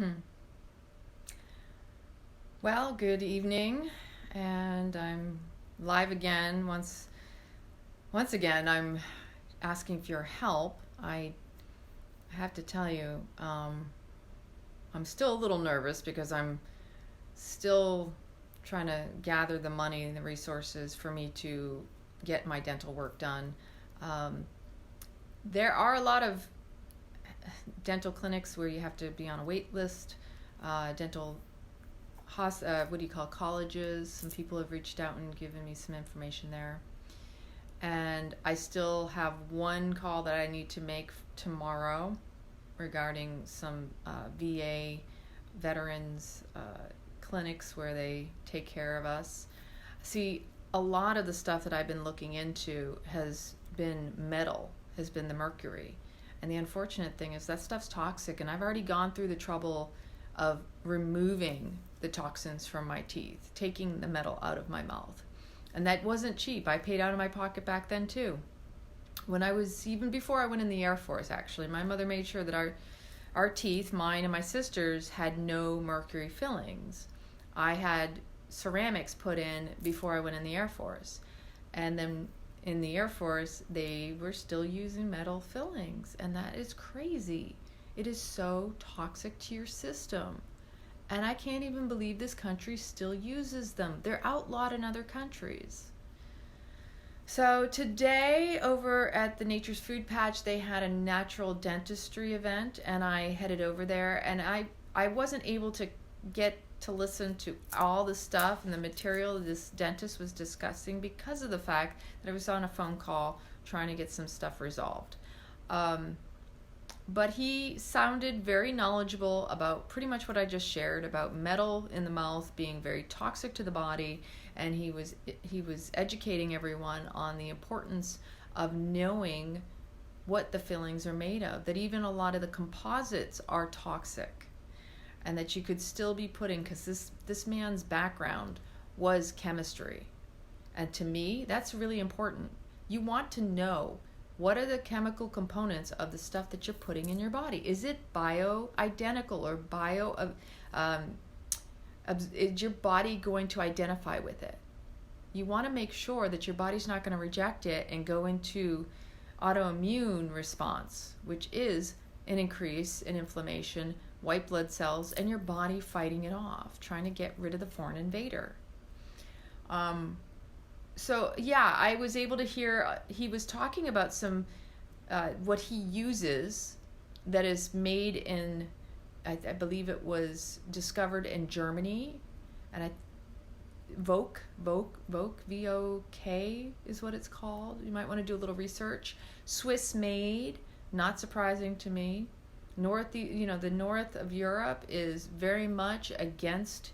Hmm. Well, good evening, and I'm live again. Once again, I'm asking for your help. I have to tell you, I'm still a little nervous because I'm still trying to gather the money and the resources for me to get my dental work done. Um, there are a lot of dental clinics where you have to be on a wait list. Dental what do you call colleges. Some people have reached out and given me some information there. And I still have one call that I need to make tomorrow regarding some VA veterans clinics where they take care of us. See, a lot of the stuff that I've been looking into has been metal, has been the mercury. And the unfortunate thing is that stuff's toxic, and I've already gone through the trouble of removing the toxins from my teeth, taking the metal out of my mouth. And that wasn't cheap. I paid out of my pocket back then too. Even before I went in the Air Force, actually, my mother made sure that our teeth, mine and my sister's, had no mercury fillings. I had ceramics put in before I went in the Air Force. And then in the Air Force, they were still using metal fillings. And that is crazy. It is so toxic to your system. And I can't even believe this country still uses them. They're outlawed in other countries. So today over at the Nature's Food Patch, they had a natural dentistry event, and I headed over there, and I wasn't able to get to listen to all the stuff and the material this dentist was discussing because of the fact that I was on a phone call trying to get some stuff resolved. But he sounded very knowledgeable about pretty much what I just shared about metal in the mouth being very toxic to the body, and he was educating everyone on the importance of knowing what the fillings are made of, that even a lot of the composites are toxic, and that you could still be putting, because this man's background was chemistry, and to me that's really important. You want to know what are the chemical components of the stuff that you're putting in your body. Is it bio-identical or is your body going to identify with it? You want to make sure that your body's not going to reject it and go into autoimmune response, which is an increase in inflammation, white blood cells, and your body fighting it off, trying to get rid of the foreign invader. So yeah, I was able to hear, he was talking about some, what he uses that is made in, I believe it was discovered in Germany, and Vok, V-O-K is what it's called. You might want to do a little research. Swiss made, not surprising to me. The north of Europe is very much against,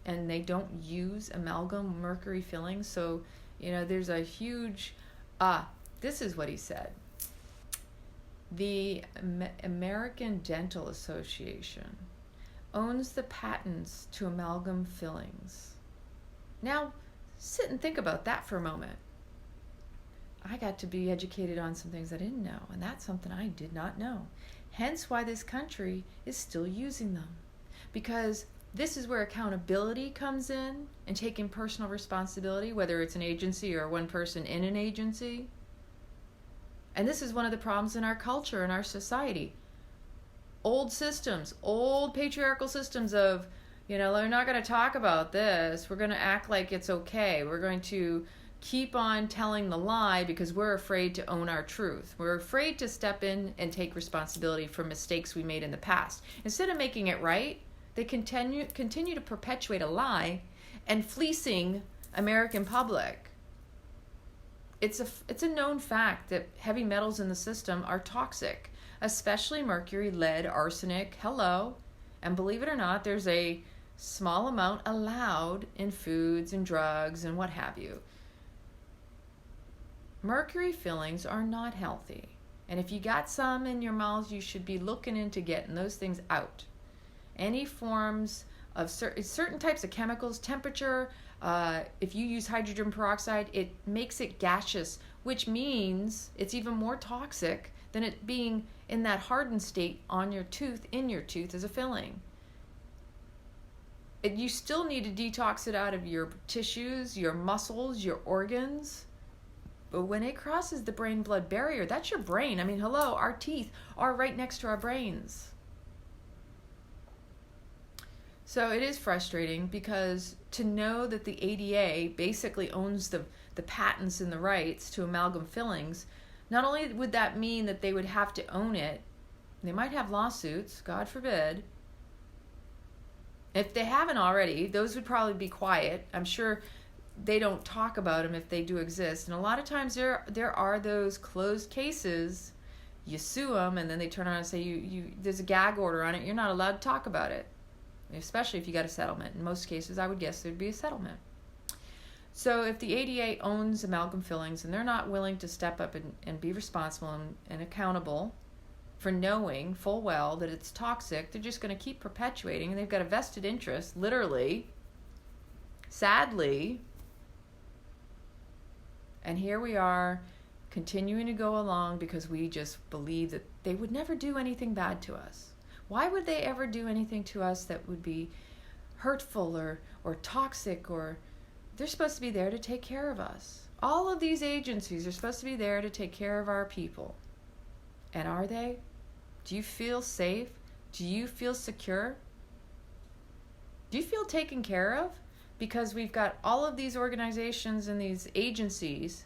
and they don't use amalgam mercury fillings, so there's a huge, this is what he said. The American Dental Association owns the patents to amalgam fillings. Now, sit and think about that for a moment. I got to be educated on some things I didn't know, and that's something I did not know. Hence why this country is still using them. Because this is where accountability comes in, and taking personal responsibility, whether it's an agency or one person in an agency. And this is one of the problems in our culture, in our society. Old systems, old patriarchal systems of, we're not going to talk about this. We're going to act like it's okay. We're going to keep on telling the lie because we're afraid to own our truth. We're afraid to step in and take responsibility for mistakes we made in the past. Instead of making it right, they continue to perpetuate a lie and fleecing American public. It's a known fact that heavy metals in the system are toxic, especially mercury, lead, arsenic. Hello. And believe it or not, there's a small amount allowed in foods and drugs and what have you. Mercury fillings are not healthy. And if you got some in your mouth, you should be looking into getting those things out. Any forms of certain types of chemicals, temperature, if you use hydrogen peroxide, it makes it gaseous, which means it's even more toxic than it being in that hardened state on your tooth, in your tooth as a filling. You still need to detox it out of your tissues, your muscles, your organs. But when it crosses the brain-blood barrier, that's your brain. I mean, hello, our teeth are right next to our brains. So it is frustrating because to know that the ADA basically owns the patents and the rights to amalgam fillings, not only would that mean that they would have to own it, they might have lawsuits, God forbid. If they haven't already, those would probably be quiet. I'm sure they don't talk about them if they do exist. And a lot of times there are those closed cases. You sue them and then they turn around and say you there's a gag order on it. You're not allowed to talk about it, especially if you got a settlement. In most cases, I would guess there'd be a settlement. So if the ADA owns amalgam fillings and they're not willing to step up and be responsible and accountable for knowing full well that it's toxic, they're just going to keep perpetuating, and they've got a vested interest, literally, sadly. And here we are continuing to go along because we just believe that they would never do anything bad to us. Why would they ever do anything to us that would be hurtful or toxic? Or they're supposed to be there to take care of us. All of these agencies are supposed to be there to take care of our people. And are they? Do you feel safe? Do you feel secure? Do you feel taken care of? Because we've got all of these organizations and these agencies.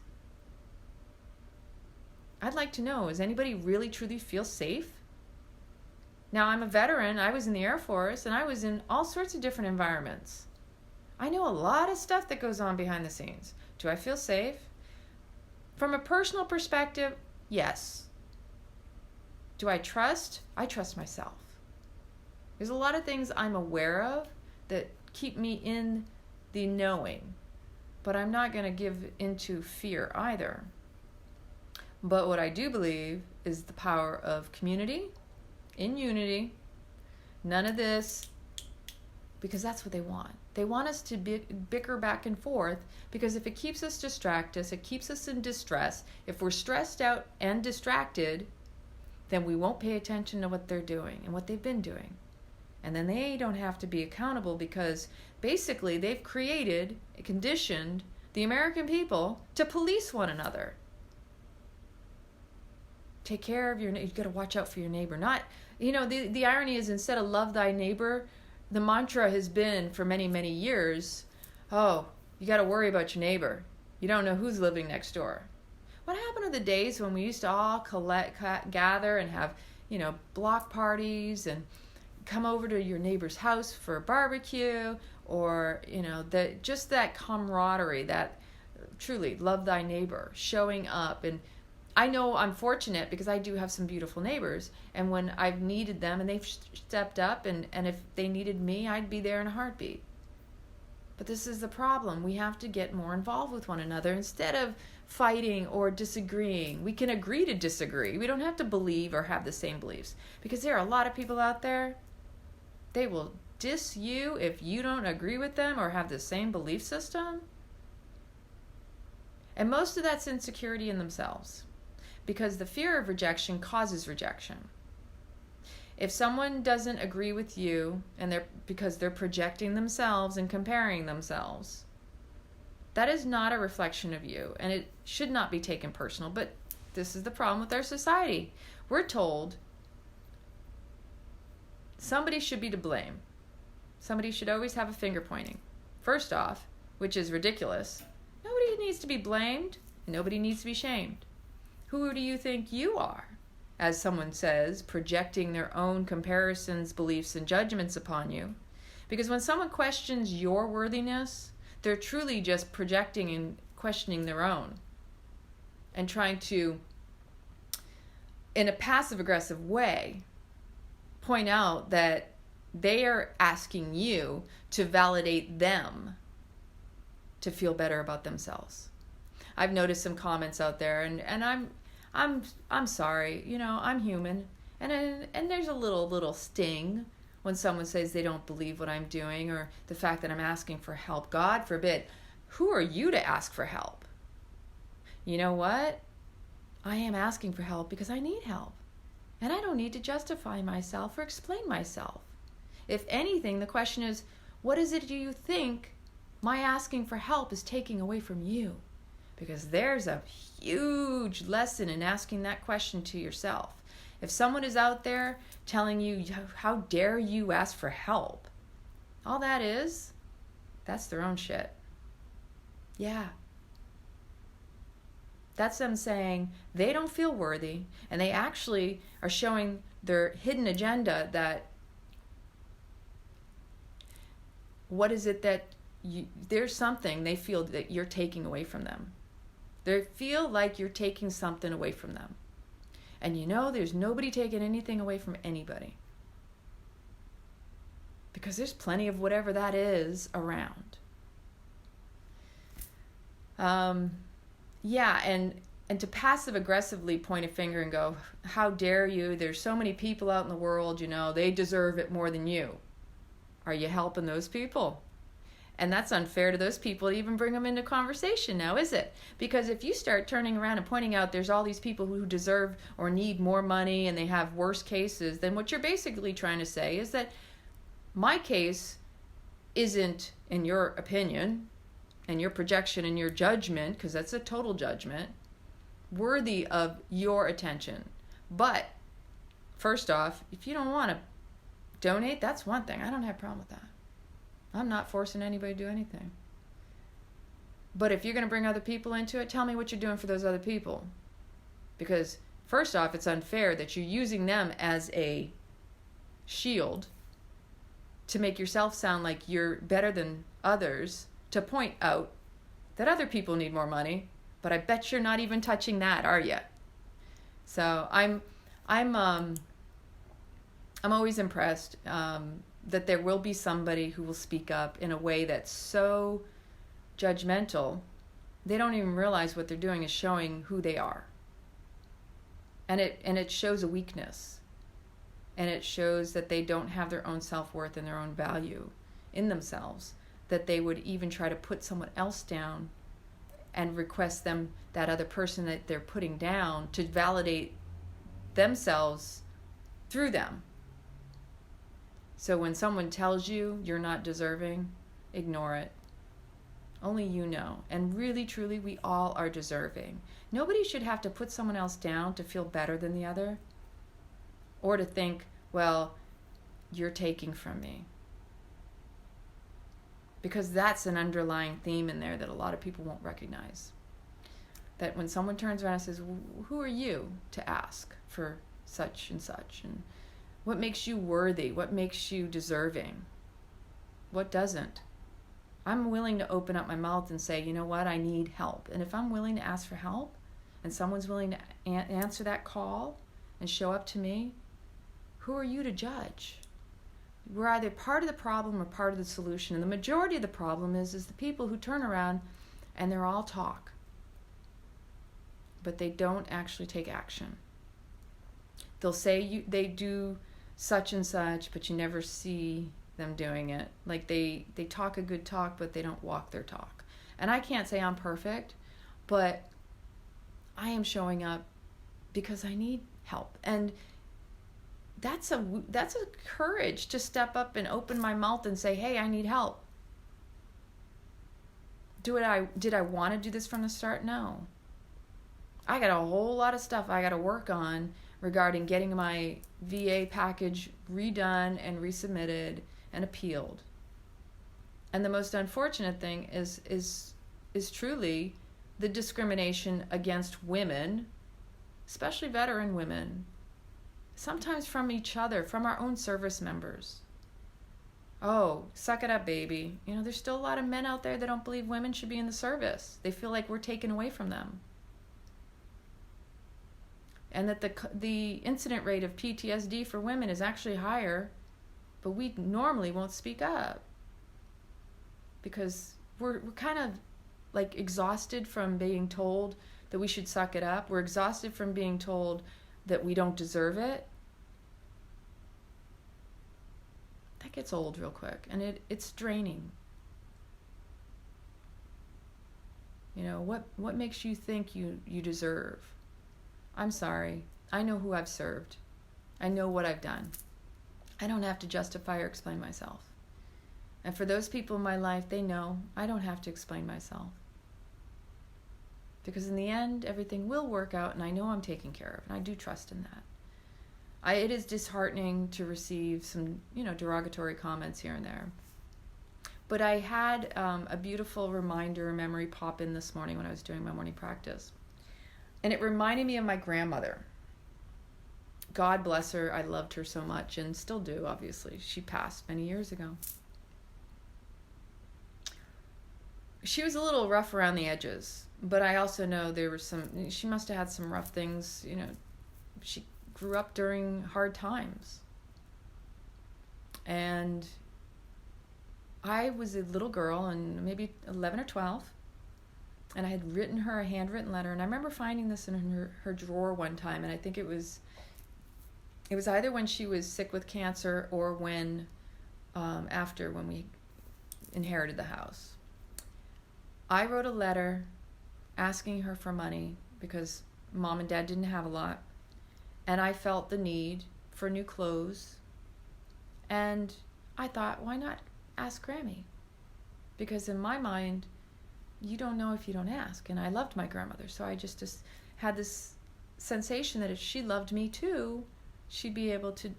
I'd like to know, does anybody really truly feel safe? Now, I'm a veteran. I was in the Air Force, and I was in all sorts of different environments. I know a lot of stuff that goes on behind the scenes. Do I feel safe? From a personal perspective, yes. Do I trust? I trust myself. There's a lot of things I'm aware of that keep me in the knowing, but I'm not going to give into fear either. But what I do believe is the power of community, in unity, none of this, because that's what they want. They want us to bicker back and forth, because if it keeps us distracted, it keeps us in distress. If we're stressed out and distracted, then we won't pay attention to what they're doing and what they've been doing. And then they don't have to be accountable, because basically they've conditioned the American people to police one another. Take care of you've got to watch out for your neighbor. Not, the irony is, instead of love thy neighbor, the mantra has been for many, many years, oh, you got to worry about your neighbor. You don't know who's living next door. What happened to the days when we used to all gather and have, block parties and come over to your neighbor's house for a barbecue, or, just that camaraderie, that truly love thy neighbor, showing up. And I know I'm fortunate because I do have some beautiful neighbors, and when I've needed them and they've stepped up, and if they needed me, I'd be there in a heartbeat. But this is the problem. We have to get more involved with one another instead of fighting or disagreeing. We can agree to disagree. We don't have to believe or have the same beliefs, because there are a lot of people out there, they will diss you if you don't agree with them or have the same belief system. And most of that's insecurity in themselves, because the fear of rejection causes rejection. If someone doesn't agree with you, and because they're projecting themselves and comparing themselves, that is not a reflection of you, and it should not be taken personal. But this is the problem with our society. We're told somebody should be to blame. Somebody should always have a finger pointing. First off, which is ridiculous, nobody needs to be blamed, and nobody needs to be shamed. Who do you think you are? As someone says, projecting their own comparisons, beliefs, and judgments upon you. Because when someone questions your worthiness, they're truly just projecting and questioning their own, and trying to, in a passive-aggressive way, point out that they are asking you to validate them to feel better about themselves. I've noticed some comments out there, and I'm sorry, I'm human, and there's a little sting when someone says they don't believe what I'm doing, or the fact that I'm asking for help. God forbid. Who are you to ask for help? You know what? I am asking for help because I need help, and I don't need to justify myself or explain myself. If anything, the question is, What is it do you think my asking for help is taking away from you? Because there's a huge lesson in asking that question to yourself. If someone is out there telling you, how dare you ask for help? All that is, that's their own shit. Yeah. That's them saying they don't feel worthy, and they actually are showing their hidden agenda that what is it that there's something they feel that you're taking away from them. They feel like you're taking something away from them. And there's nobody taking anything away from anybody. Because there's plenty of whatever that is around. Yeah, and to passive aggressively point a finger and go, how dare you? There's so many people out in the world, they deserve it more than you. Are you helping those people? And that's unfair to those people to even bring them into conversation now, is it? Because if you start turning around and pointing out there's all these people who deserve or need more money and they have worse cases, then what you're basically trying to say is that my case isn't, in your opinion, and your projection and your judgment, because that's a total judgment, worthy of your attention. But, first off, if you don't want to donate, that's one thing. I don't have a problem with that. I'm not forcing anybody to do anything. But if you're going to bring other people into it, tell me what you're doing for those other people. Because, first off, it's unfair that you're using them as a shield to make yourself sound like you're better than others, to point out that other people need more money, but I bet you're not even touching that, are you? So I'm always impressed that there will be somebody who will speak up in a way that's so judgmental, they don't even realize what they're doing is showing who they are. And it shows a weakness. And it shows that they don't have their own self-worth and their own value in themselves, that they would even try to put someone else down and request them, that other person that they're putting down, to validate themselves through them. So when someone tells you you're not deserving, ignore it. Only you know. And really, truly, we all are deserving. Nobody should have to put someone else down to feel better than the other, or to think, well, you're taking from me. Because that's an underlying theme in there that a lot of people won't recognize. That when someone turns around and says, who are you to ask for such and such? And what makes you worthy? What makes you deserving? What doesn't? I'm willing to open up my mouth and say, you know what, I need help. And if I'm willing to ask for help, and someone's willing to answer that call and show up to me, who are you to judge? We're either part of the problem or part of the solution. And the majority of the problem is the people who turn around and they're all talk, but they don't actually take action. They'll say they do such and such, but you never see them doing it. Like they talk a good talk, but they don't walk their talk. And I can't say I'm perfect, but I am showing up because I need help. And that's a courage to step up and open my mouth and say, hey, I need help. Did I want to do this from the start? No. I got a whole lot of stuff I got to work on regarding getting my VA package redone and resubmitted and appealed. And the most unfortunate thing is truly the discrimination against women, especially veteran women, sometimes from each other, from our own service members. Oh, suck it up, baby. There's still a lot of men out there that don't believe women should be in the service. They feel like we're taken away from them. And that the incident rate of PTSD for women is actually higher, but we normally won't speak up because we're kind of like exhausted from being told that we should suck it up. We're exhausted from being told that we don't deserve it. That gets old real quick, and it's draining. What makes you think you deserve? I'm sorry. I know who I've served. I know what I've done. I don't have to justify or explain myself. And for those people in my life, they know I don't have to explain myself. Because in the end, everything will work out, and I know I'm taken care of, and I do trust in that. It is disheartening to receive some, derogatory comments here and there. But I had a beautiful reminder, memory pop in this morning when I was doing my morning practice. And it reminded me of my grandmother. God bless her. I loved her so much, and still do, obviously. She passed many years ago. She was a little rough around the edges, but I also know she must have had some rough things. She grew up during hard times. And I was a little girl, and maybe 11 or 12, and I had written her a handwritten letter, and I remember finding this in her drawer one time, and I think it was either when she was sick with cancer or when we inherited the house. I wrote a letter asking her for money because Mom and Dad didn't have a lot, and I felt the need for new clothes, and I thought, why not ask Grammy? Because in my mind, you don't know if you don't ask, and I loved my grandmother, so I just had this sensation that if she loved me too, she'd be able to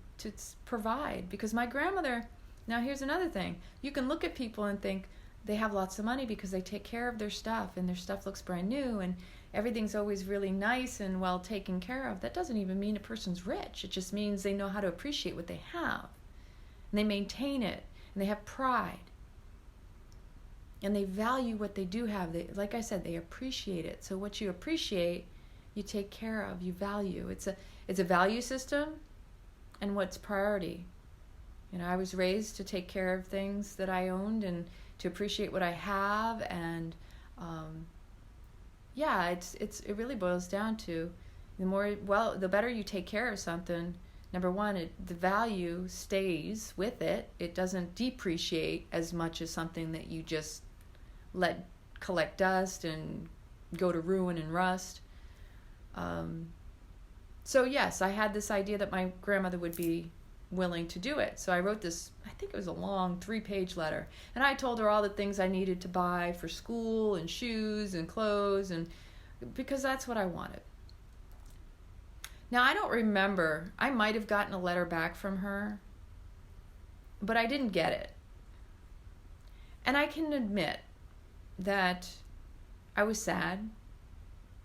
provide. Because my grandmother, now here's another thing, you can look at people and think, they have lots of money because they take care of their stuff, and their stuff looks brand new, and everything's always really nice and well taken care of. That doesn't even mean a person's rich. It just means they know how to appreciate what they have. And they maintain it, and they have pride. And they value what they do have. Like I said, they appreciate it. So what you appreciate, you take care of, you value. It's a value system, and what's priority. I was raised to take care of things that I owned and to appreciate what I have, and it really boils down to the better you take care of something. Number one, the value stays with it. It doesn't depreciate as much as something that you just let collect dust and go to ruin and rust. So yes, I had this idea that my grandmother would be willing to do it. So I wrote this, I think it was a long 3-page letter, and I told her all the things I needed to buy for school and shoes and clothes, and because that's what I wanted. Now I don't remember, I might have gotten a letter back from her, but I didn't get it. And I can admit that I was sad,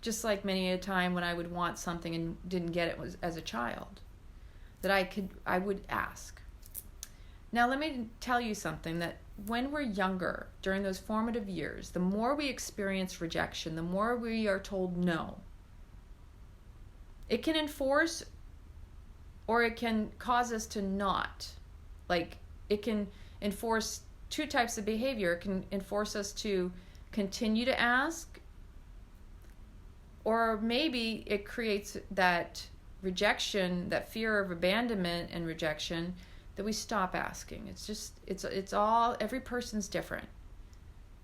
just like many a time when I would want something and didn't get it as a child, that I would ask. Now let me tell you something, that when we're younger, during those formative years, the more we experience rejection, the more we are told no. It can enforce, or it can cause us to not. Like, it can enforce 2 types of behavior. It can enforce us to continue to ask, or maybe it creates that rejection, that fear of abandonment and rejection, that we stop asking. It's all, every person's different,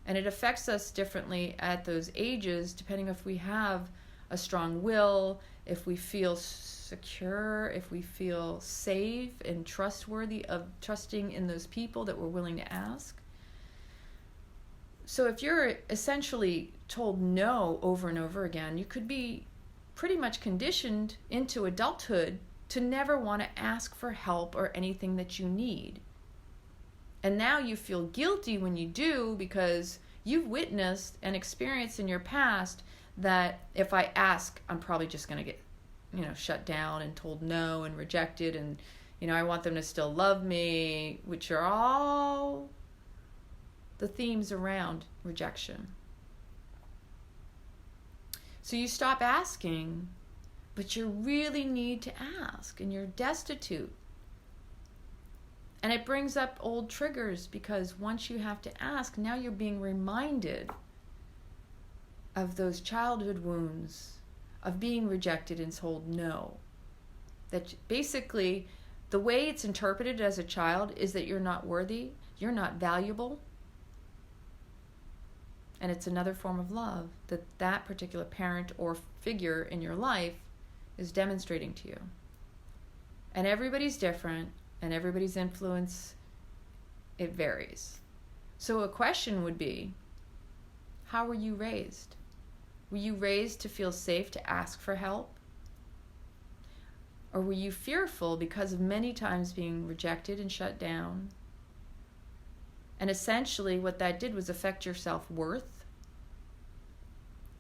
and it affects us differently at those ages, depending if we have a strong will, if we feel secure, if we feel safe and trustworthy of trusting in those people that we're willing to ask. So if you're essentially told no over and over again, you could be pretty much conditioned into adulthood to never want to ask for help or anything that you need. And now you feel guilty when you do, because you've witnessed and experienced in your past that if I ask, I'm probably just going to get, shut down and told no and rejected, and, I want them to still love me, which are all the themes around rejection. So you stop asking, but you really need to ask, and you're destitute. And it brings up old triggers, because once you have to ask, now you're being reminded of those childhood wounds of being rejected and told no. That basically, the way it's interpreted as a child is that you're not worthy, you're not valuable. And it's another form of love that particular parent or figure in your life is demonstrating to you. And everybody's different, and everybody's influence, it varies. So a question would be, how were you raised? Were you raised to feel safe to ask for help? Or were you fearful because of many times being rejected and shut down? And essentially what that did was affect your self-worth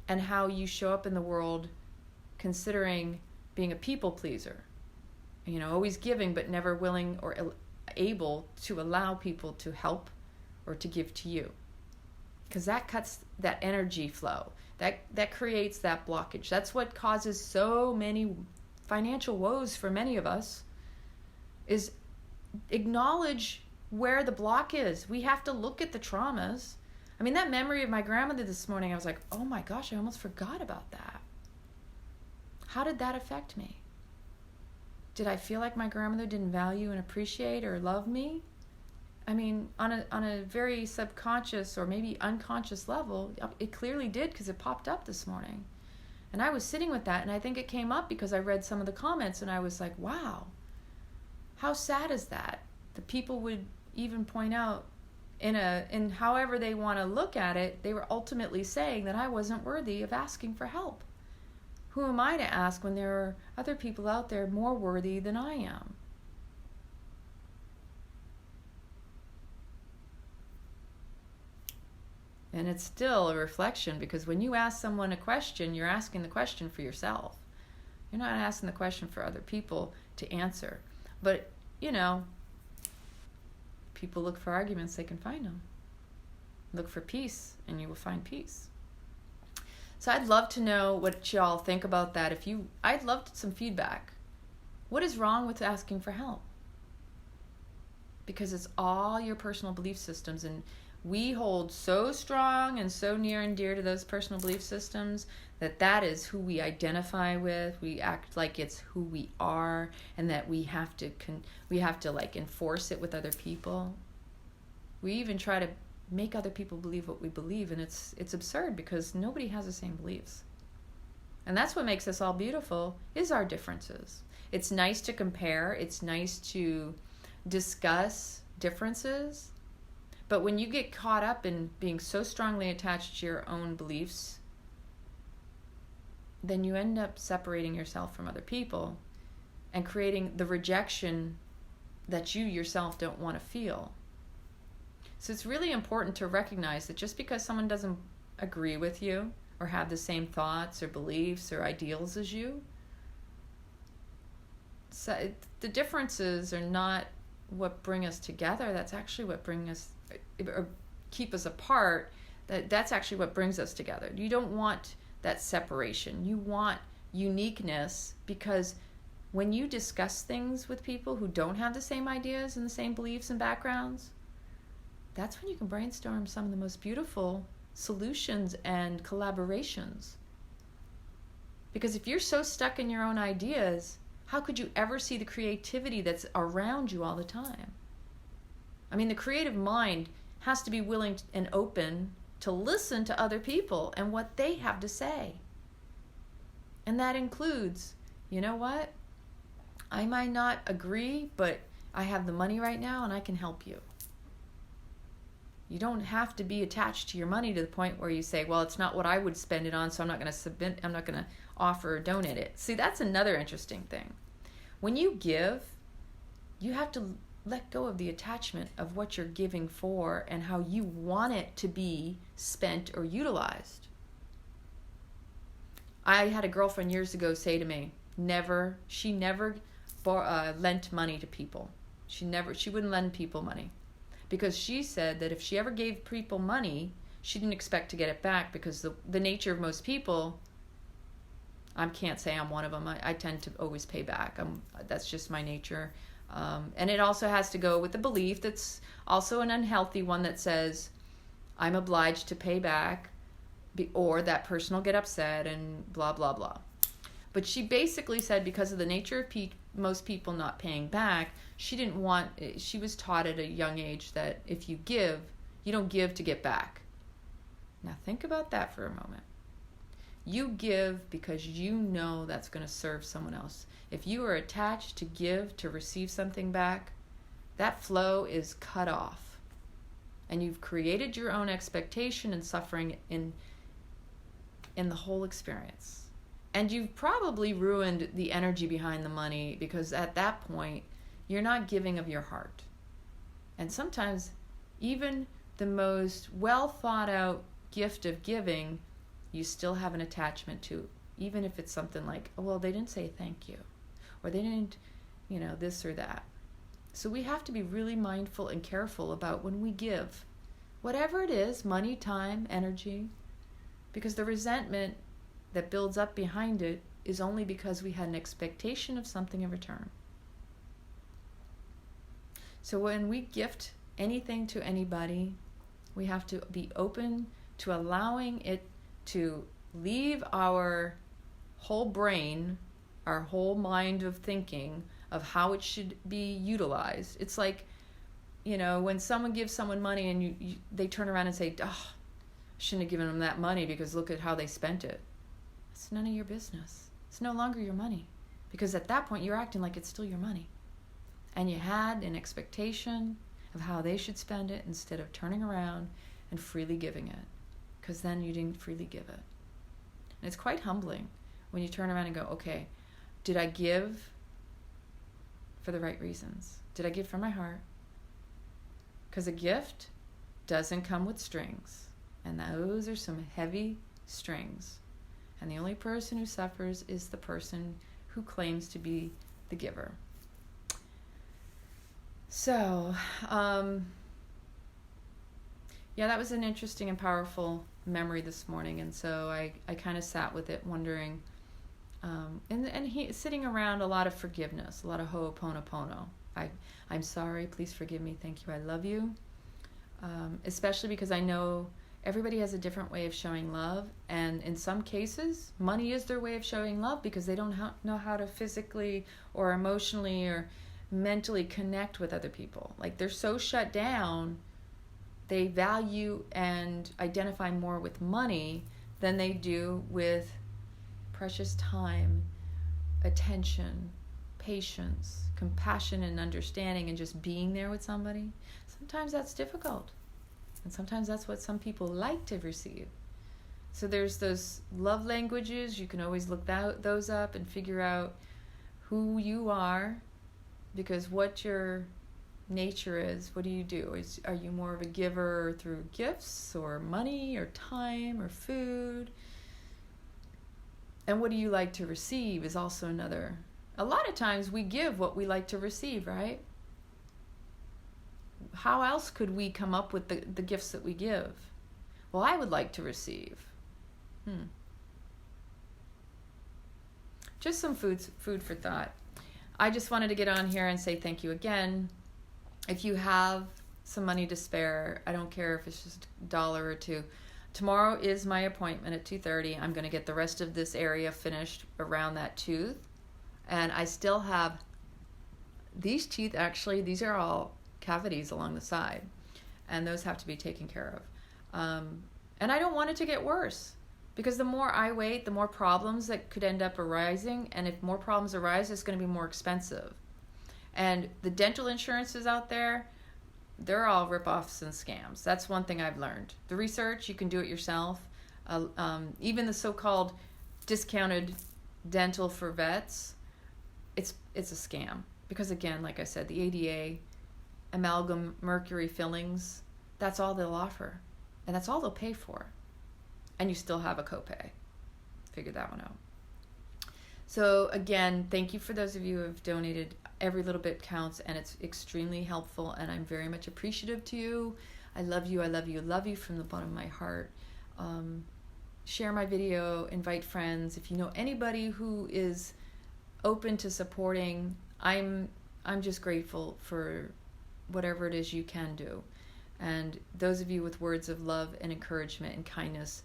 and how you show up in the world, considering being a people pleaser. Always giving but never willing or able to allow people to help or to give to you. Because that cuts that energy flow. That creates that blockage. That's what causes so many financial woes for many of us, is acknowledge where the block is. We have to look at the traumas. I mean, that memory of my grandmother this morning, I was like, oh my gosh, I almost forgot about that. How did that affect me? Did I feel like my grandmother didn't value and appreciate or love me? I mean, on a very subconscious or maybe unconscious level, it clearly did, because it popped up this morning. And I was sitting with that, and I think it came up because I read some of the comments, and I was like, wow, how sad is that? The people would even point out in however they want to look at it, they were ultimately saying that I wasn't worthy of asking for help. Who am I to ask when there are other people out there more worthy than I am? And it's still a reflection, because when you ask someone a question, you're asking the question for yourself. You're not asking the question for other people to answer. But, people look for arguments, they can find them. Look for peace, and you will find peace. So I'd love to know what y'all think about that. I'd love some feedback. What is wrong with asking for help? Because it's all your personal belief systems, and we hold so strong and so near and dear to those personal belief systems that is who we identify with. We act like it's who we are, and that we have to enforce it with other people. We even try to make other people believe what we believe, and it's absurd, because nobody has the same beliefs. And that's what makes us all beautiful, is our differences. It's nice to compare, it's nice to discuss differences, but when you get caught up in being so strongly attached to your own beliefs, then you end up separating yourself from other people and creating the rejection that you yourself don't want to feel. So it's really important to recognize that just because someone doesn't agree with you or have the same thoughts or beliefs or ideals as you, so the differences are not what bring us together. That's actually what bring us or keep us apart. That's actually what brings us together. You don't want that separation. You want uniqueness, because when you discuss things with people who don't have the same ideas and the same beliefs and backgrounds, that's when you can brainstorm some of the most beautiful solutions and collaborations. Because if you're so stuck in your own ideas, how could you ever see the creativity that's around you all the time? I mean, the creative mind has to be willing and open to listen to other people and what they have to say. And that includes, you know what? I might not agree, but I have the money right now and I can help you. You don't have to be attached to your money to the point where you say, well, it's not what I would spend it on, so I'm not going to offer or donate it. See, that's another interesting thing. When you give, you have to let go of the attachment of what you're giving for and how you want it to be spent or utilized. I had a girlfriend years ago say to me, she never lent money to people. She wouldn't lend people money, because she said that if she ever gave people money, she didn't expect to get it back, because the nature of most people, I can't say I'm one of them. I tend to always pay back. That's just my nature. And it also has to go with the belief that's also an unhealthy one that says, I'm obliged to pay back, or that person will get upset and blah, blah, blah. But she basically said, because of the nature of most people not paying back, she was taught at a young age that if you give, you don't give to get back. Now think about that for a moment. You give because you know that's going to serve someone else. If you are attached to give to receive something back, that flow is cut off. And you've created your own expectation and suffering in the whole experience. And you've probably ruined the energy behind the money, because at that point, you're not giving of your heart. And sometimes even the most well thought out gift of giving, you still have an attachment to, even if it's something like, oh, well, they didn't say thank you, or they didn't, this or that. So we have to be really mindful and careful about when we give, whatever it is, money, time, energy, because the resentment that builds up behind it is only because we had an expectation of something in return. So when we gift anything to anybody, we have to be open to allowing it to leave our whole brain, our whole mind of thinking of how it should be utilized. It's like, when someone gives someone money and they turn around and say, oh, I shouldn't have given them that money because look at how they spent it. It's none of your business. It's no longer your money, because at that point you're acting like it's still your money. And you had an expectation of how they should spend it instead of turning around and freely giving it, because then you didn't freely give it. And it's quite humbling when you turn around and go, okay, did I give for the right reasons? Did I give from my heart? Because a gift doesn't come with strings, and those are some heavy strings. And the only person who suffers is the person who claims to be the giver. So, that was an interesting and powerful memory this morning. And so I kind of sat with it wondering, and he sitting around a lot of forgiveness, a lot of ho'oponopono. I'm sorry, please forgive me, thank you, I love you. Especially because I know everybody has a different way of showing love. And in some cases, money is their way of showing love because they don't know how to physically or emotionally or mentally connect with other people. Like, they're so shut down, they value and identify more with money than they do with precious time, attention, patience, compassion, and understanding, and just being there with somebody. Sometimes that's difficult, and sometimes that's what some people like to receive. So there's those love languages. You can always look those up and figure out who you are, because what your nature is. What do you do? Are you more of a giver through gifts or money or time or food? And what do you like to receive is also another. A lot of times we give what we like to receive, right? How else could we come up with the gifts that we give? Well, I would like to receive. Just some food for thought. I just wanted to get on here and say thank you again. If you have some money to spare, I don't care if it's just $1 or $2. Tomorrow is my appointment at 2:30. I'm going to get the rest of this area finished around that tooth. And I still have these teeth, actually, these are all cavities along the side. And those have to be taken care of. And I don't want it to get worse. Because the more I wait, the more problems that could end up arising. And if more problems arise, it's going to be more expensive. And the dental insurances out there, they're all ripoffs and scams. That's one thing I've learned. The research, you can do it yourself. Even the so-called discounted dental for vets, it's a scam. Because again, like I said, the ADA, amalgam mercury fillings, that's all they'll offer. And that's all they'll pay for. And you still have a copay. Figure that one out. So again, thank you for those of you who have donated. Every little bit counts, and it's extremely helpful, and I'm very much appreciative to you. I love you, I love you, love you from the bottom of my heart. Share my video, invite friends. If you know anybody who is open to supporting, I'm just grateful for whatever it is you can do. And those of you with words of love and encouragement and kindness,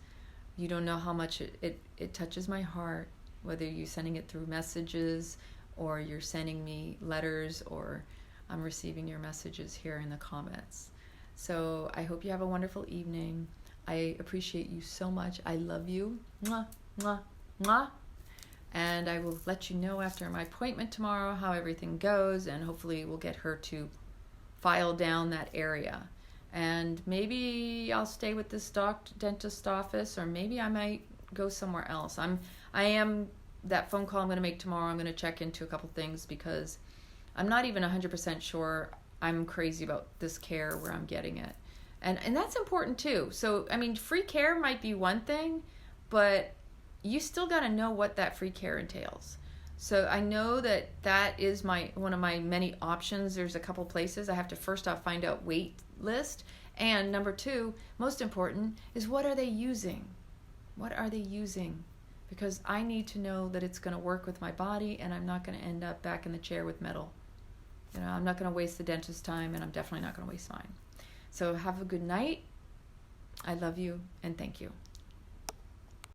you don't know how much it touches my heart, whether you're sending it through messages or you're sending me letters, or I'm receiving your messages here in the comments. So I hope you have a wonderful evening. I appreciate you so much. I love you. Mwah, mwah, mwah. And I will let you know after my appointment tomorrow how everything goes, and hopefully we'll get her to file down that area. And maybe I'll stay with this dentist office, or maybe I might go somewhere else. I am that phone call I'm going to make tomorrow. I'm going to check into a couple things because I'm not even 100% sure I'm crazy about this care where I'm getting it. And that's important too. So, I mean, free care might be one thing, but you still got to know what that free care entails. So I know that is one of my many options. There's a couple places. I have to first off find out wait list. And number two, most important, is what are they using? What are they using? Because I need to know that it's going to work with my body and I'm not going to end up back in the chair with metal. I'm not going to waste the dentist's time, and I'm definitely not going to waste mine. So have a good night. I love you, and thank you.